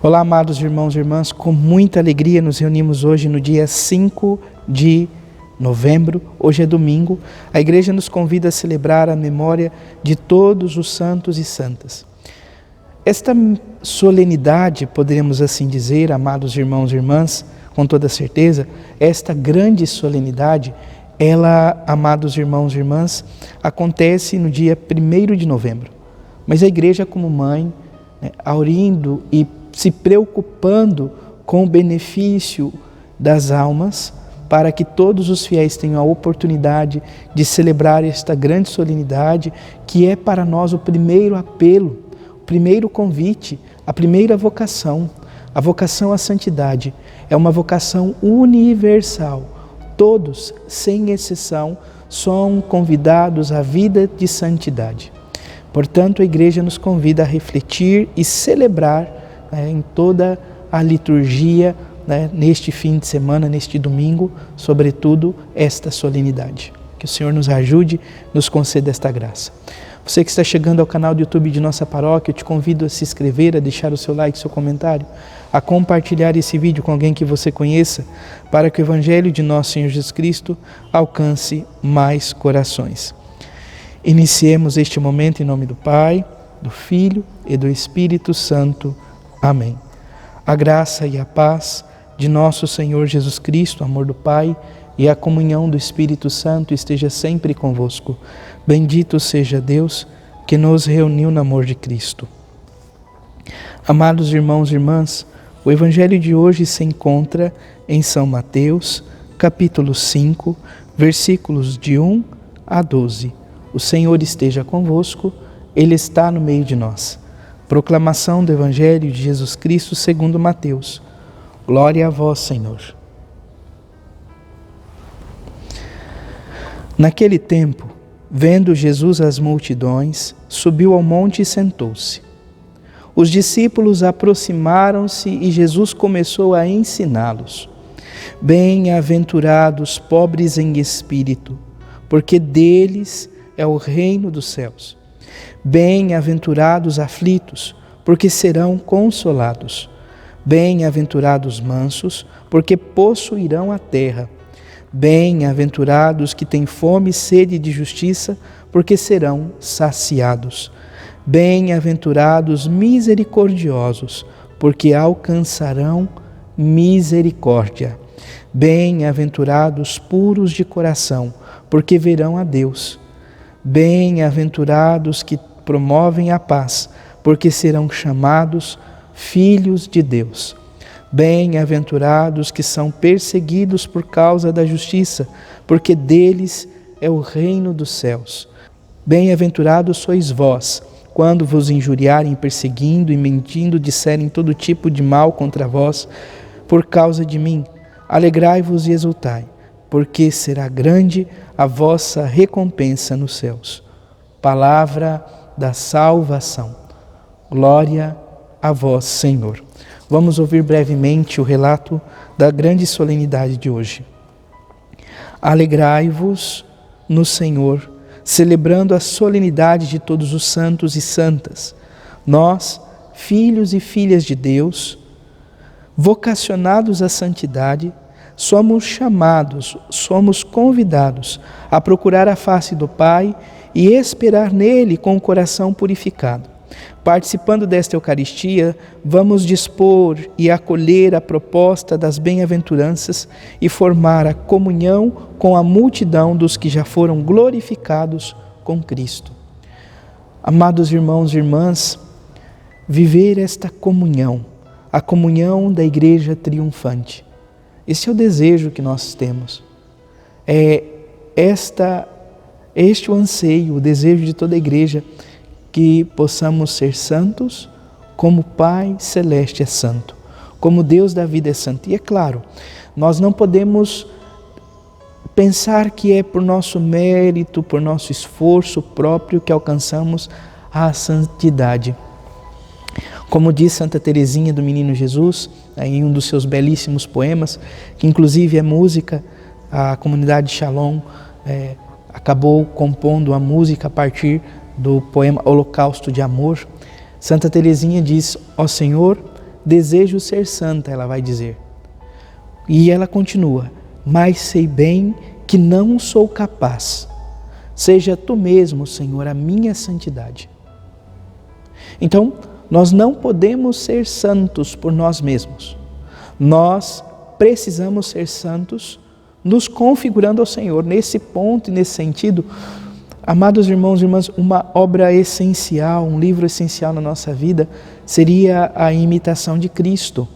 Olá, amados irmãos e irmãs, com muita alegria nos reunimos hoje no dia 5 de novembro, hoje é domingo. A igreja nos convida a celebrar a memória de todos os santos e santas. Esta solenidade, poderíamos assim dizer, amados irmãos e irmãs, com toda certeza, esta grande solenidade, ela, amados irmãos e irmãs, acontece no dia 1º de novembro. Mas a igreja como mãe, aurindo e se preocupando com o benefício das almas, para que todos os fiéis tenham a oportunidade de celebrar esta grande solenidade, que é para nós o primeiro apelo, o primeiro convite, a primeira vocação. A vocação à santidade é uma vocação universal. Todos, sem exceção, são convidados à vida de santidade. Portanto, a igreja nos convida a refletir e celebrar em toda a liturgia, neste fim de semana, neste domingo, sobretudo esta solenidade. Que o Senhor nos ajude, nos conceda esta graça. Você que está chegando ao canal do YouTube de nossa paróquia, eu te convido a se inscrever, a deixar o seu like, seu comentário, a compartilhar esse vídeo com alguém que você conheça, para que o Evangelho de nosso Senhor Jesus Cristo alcance mais corações. Iniciemos este momento em nome do Pai, do Filho e do Espírito Santo. Amém. A graça e a paz de nosso Senhor Jesus Cristo, o amor do Pai e a comunhão do Espírito Santo esteja sempre convosco. Bendito seja Deus que nos reuniu no amor de Cristo. Amados irmãos e irmãs, o Evangelho de hoje se encontra em São Mateus, capítulo 5, versículos de 1 a 12. O Senhor esteja convosco, Ele está no meio de nós. Proclamação do Evangelho de Jesus Cristo segundo Mateus. Glória a vós, Senhor. Naquele tempo, vendo Jesus as multidões, subiu ao monte e sentou-se. Os discípulos aproximaram-se e Jesus começou a ensiná-los. Bem-aventurados pobres em espírito, porque deles é o reino dos céus. Bem-aventurados aflitos, porque serão consolados. Bem-aventurados mansos, porque possuirão a terra. Bem-aventurados que têm fome e sede de justiça, porque serão saciados. Bem-aventurados misericordiosos, porque alcançarão misericórdia. Bem-aventurados puros de coração, porque verão a Deus. Bem-aventurados que promovem a paz, porque serão chamados filhos de Deus. Bem-aventurados que são perseguidos por causa da justiça, porque deles é o reino dos céus. Bem-aventurados sois vós, quando vos injuriarem, perseguindo e mentindo, disserem todo tipo de mal contra vós, por causa de mim. Alegrai-vos e exultai, porque será grande a vossa recompensa nos céus. Palavra da salvação. Glória a vós, Senhor. Vamos ouvir brevemente o relato da grande solenidade de hoje. Alegrai-vos no Senhor, celebrando a solenidade de todos os santos e santas. Nós, filhos e filhas de Deus, vocacionados à santidade, somos chamados, somos convidados a procurar a face do Pai e esperar nele com o coração purificado. Participando desta Eucaristia, vamos dispor e acolher a proposta das bem-aventuranças e formar a comunhão com a multidão dos que já foram glorificados com Cristo. Amados irmãos e irmãs, viver esta comunhão, a comunhão da Igreja triunfante, esse é o desejo que nós temos. É este o anseio, o desejo de toda a Igreja, que possamos ser santos como o Pai Celeste é santo, como Deus da vida é santo. E é claro, nós não podemos pensar que é por nosso mérito, por nosso esforço próprio que alcançamos a santidade. Como diz Santa Teresinha do Menino Jesus, em um dos seus belíssimos poemas, que inclusive é música, a comunidade Shalom acabou compondo a música a partir do poema Holocausto de Amor. Santa Teresinha diz: ó Senhor, desejo ser santa, ela vai dizer. E ela continua: mas sei bem que não sou capaz. Seja tu mesmo, Senhor, a minha santidade. Então, nós não podemos ser santos por nós mesmos. Nós precisamos ser santos nos configurando ao Senhor. Nesse ponto e nesse sentido, amados irmãos e irmãs, uma obra essencial, um livro essencial na nossa vida seria a imitação de Cristo,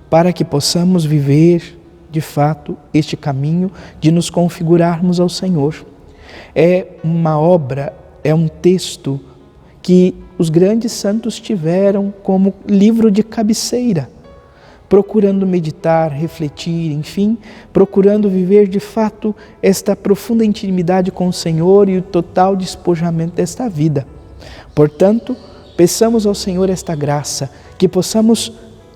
para que possamos viver de fato este caminho de nos configurarmos ao Senhor. É uma obra, é um texto que os grandes santos tiveram como livro de cabeceira, procurando meditar, refletir, enfim, procurando viver de fato esta profunda intimidade com o Senhor e o total despojamento desta vida. Portanto, peçamos ao Senhor esta graça, que possamos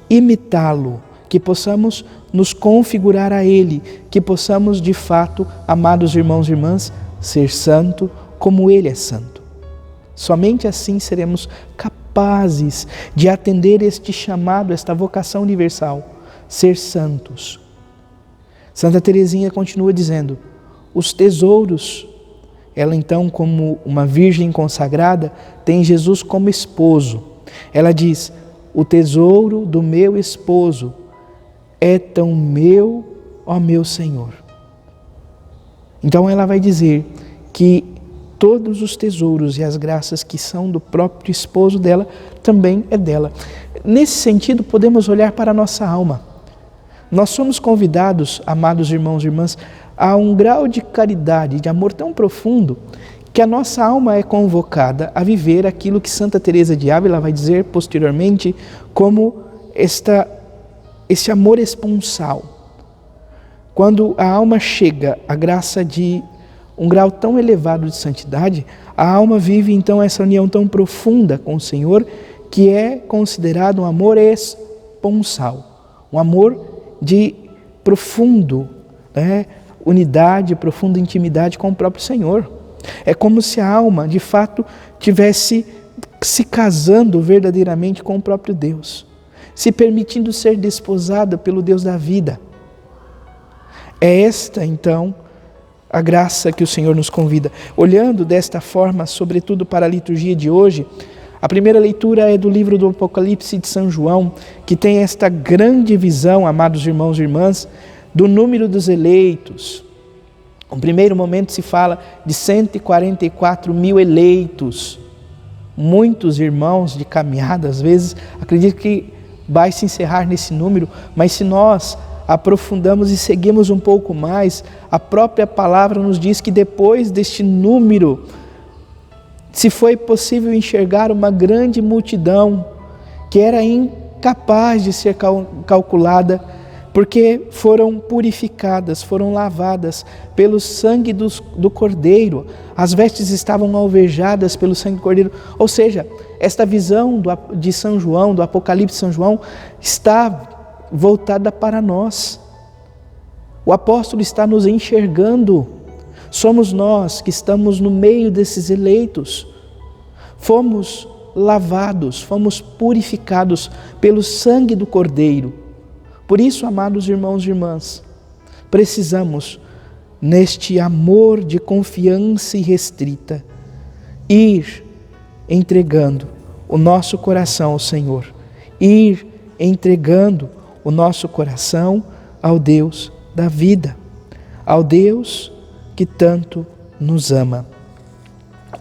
imitá-lo, que possamos nos configurar a Ele, que possamos de fato, amados irmãos e irmãs, ser santo como Ele é santo. Somente assim seremos capazes de atender este chamado, esta vocação universal, ser santos. Santa Teresinha continua dizendo: os tesouros, ela então como uma virgem consagrada, tem Jesus como esposo. Ela diz: o tesouro do meu esposo é tão meu, ó meu Senhor. Então ela vai dizer que todos os tesouros e as graças que são do próprio esposo dela, também é dela. Nesse sentido, podemos olhar para a nossa alma. Nós somos convidados, amados irmãos e irmãs, a um grau de caridade, de amor tão profundo, que a nossa alma é convocada a viver aquilo que Santa Teresa de Ávila vai dizer posteriormente como esse amor esponsal. Quando a alma chega à graça de um grau tão elevado de santidade, a alma vive então essa união tão profunda com o Senhor, que é considerado um amor esponsal, um amor de profundo, unidade, profunda intimidade com o próprio Senhor. É como se a alma, de fato, tivesse se casando verdadeiramente com o próprio Deus, se permitindo ser desposada pelo Deus da vida. É esta, então, a graça que o Senhor nos convida. Olhando desta forma, sobretudo para a liturgia de hoje, a primeira leitura é do livro do Apocalipse de São João, que tem esta grande visão, amados irmãos e irmãs, do número dos eleitos. No primeiro momento se fala de 144 mil eleitos. Muitos irmãos de caminhada, às vezes, acreditam que vai se encerrar nesse número, mas se nós aprofundamos e seguimos um pouco mais, a própria palavra nos diz que depois deste número, se foi possível enxergar uma grande multidão que era incapaz de ser calculada, porque foram purificadas, foram lavadas pelo sangue do Cordeiro, as vestes estavam alvejadas pelo sangue do Cordeiro, ou seja, esta visão de São João, do Apocalipse de São João, está voltada para nós. O apóstolo está nos enxergando. Somos nós que estamos no meio desses eleitos. Fomos lavados, fomos purificados pelo sangue do Cordeiro. Por isso, amados irmãos e irmãs, precisamos, neste amor de confiança irrestrita, ir entregando o nosso coração ao Senhor, ir entregando o nosso coração ao Deus da vida, ao Deus que tanto nos ama.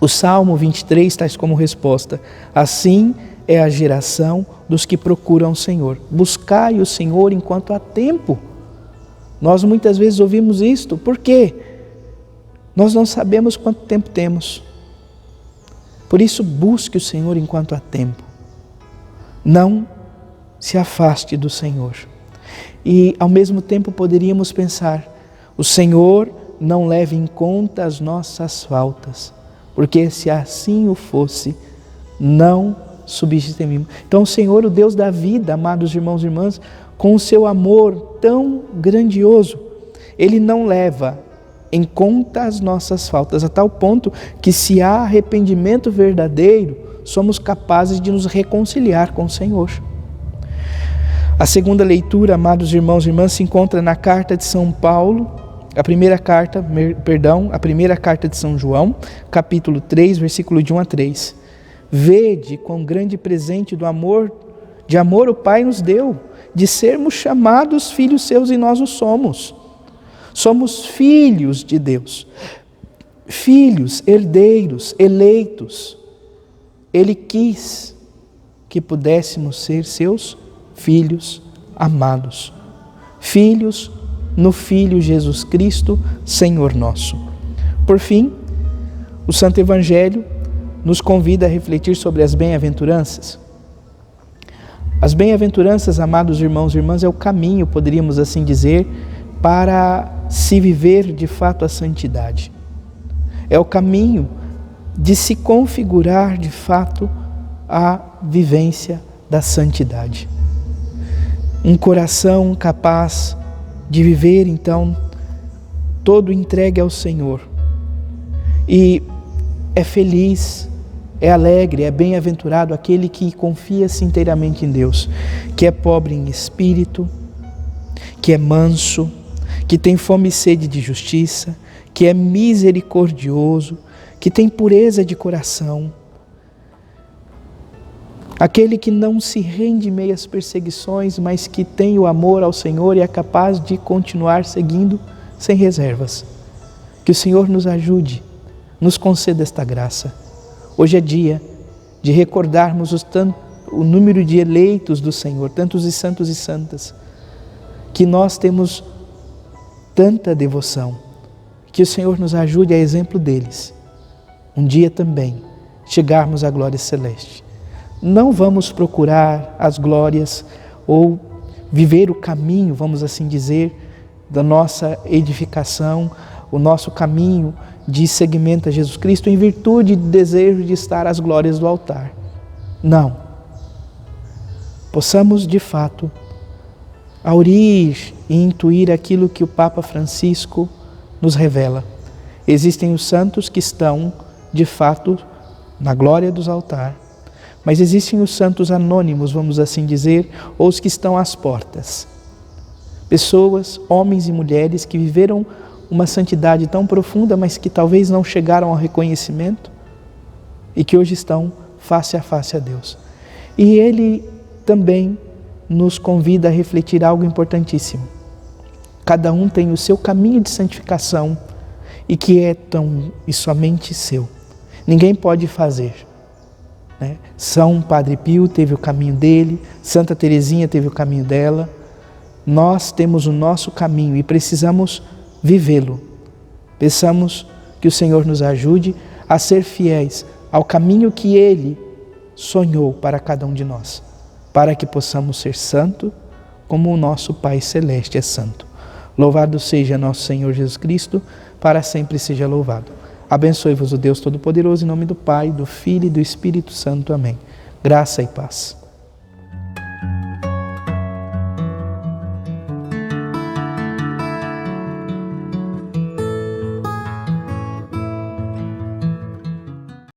O Salmo 23 traz como resposta: assim é a geração dos que procuram o Senhor. Buscai o Senhor enquanto há tempo. Nós muitas vezes ouvimos isto, por quê? Nós não sabemos quanto tempo temos. Por isso, busque o Senhor enquanto há tempo. Não se afaste do Senhor. E ao mesmo tempo poderíamos pensar: o Senhor não leva em conta as nossas faltas, porque se assim o fosse, não substituímos. Então o Senhor, o Deus da vida, amados irmãos e irmãs, com o seu amor tão grandioso, Ele não leva em conta as nossas faltas, a tal ponto que se há arrependimento verdadeiro, somos capazes de nos reconciliar com o Senhor. A segunda leitura, amados irmãos e irmãs, se encontra na carta de São Paulo, a primeira carta de São João, capítulo 3, versículo de 1 a 3. Vede quão grande presente de amor o Pai nos deu, de sermos chamados filhos seus, e nós o somos. Somos filhos de Deus, filhos, herdeiros, eleitos. Ele quis que pudéssemos ser seus filhos amados, filhos no Filho Jesus Cristo, Senhor nosso. Por fim, o Santo Evangelho nos convida a refletir sobre as bem-aventuranças. As bem-aventuranças, amados irmãos e irmãs, é o caminho, poderíamos assim dizer, para se viver de fato a santidade. É o caminho de se configurar de fato a vivência da santidade. Um coração capaz de viver, então, todo entregue ao Senhor. E é feliz, é alegre, é bem-aventurado aquele que confia-se inteiramente em Deus, que é pobre em espírito, que é manso, que tem fome e sede de justiça, que é misericordioso, que tem pureza de coração. Aquele que não se rende em meio às perseguições, mas que tem o amor ao Senhor e é capaz de continuar seguindo sem reservas. Que o Senhor nos ajude, nos conceda esta graça. Hoje é dia de recordarmos o número de eleitos do Senhor, tantos e santos e santas, que nós temos tanta devoção. Que o Senhor nos ajude, a exemplo deles, um dia também chegarmos à glória celeste. Não vamos procurar as glórias ou viver o caminho, vamos assim dizer, da nossa edificação, o nosso caminho de seguimento a Jesus Cristo em virtude do desejo de estar às glórias do altar. Não. Possamos, de fato, aurir e intuir aquilo que o Papa Francisco nos revela. Existem os santos que estão, de fato, na glória dos altares. Mas existem os santos anônimos, vamos assim dizer, ou os que estão às portas. Pessoas, homens e mulheres que viveram uma santidade tão profunda, mas que talvez não chegaram ao reconhecimento e que hoje estão face a face a Deus. E Ele também nos convida a refletir algo importantíssimo. Cada um tem o seu caminho de santificação e que é tão e somente seu. Ninguém pode fazer. São Padre Pio teve o caminho dele, Santa Teresinha teve o caminho dela. Nós temos o nosso caminho e precisamos vivê-lo. Peçamos que o Senhor nos ajude a ser fiéis ao caminho que Ele sonhou para cada um de nós, para que possamos ser santo como o nosso Pai Celeste é santo. Louvado seja nosso Senhor Jesus Cristo, para sempre seja louvado. Abençoe-vos o Deus Todo-Poderoso, em nome do Pai, do Filho e do Espírito Santo. Amém. Graça e paz.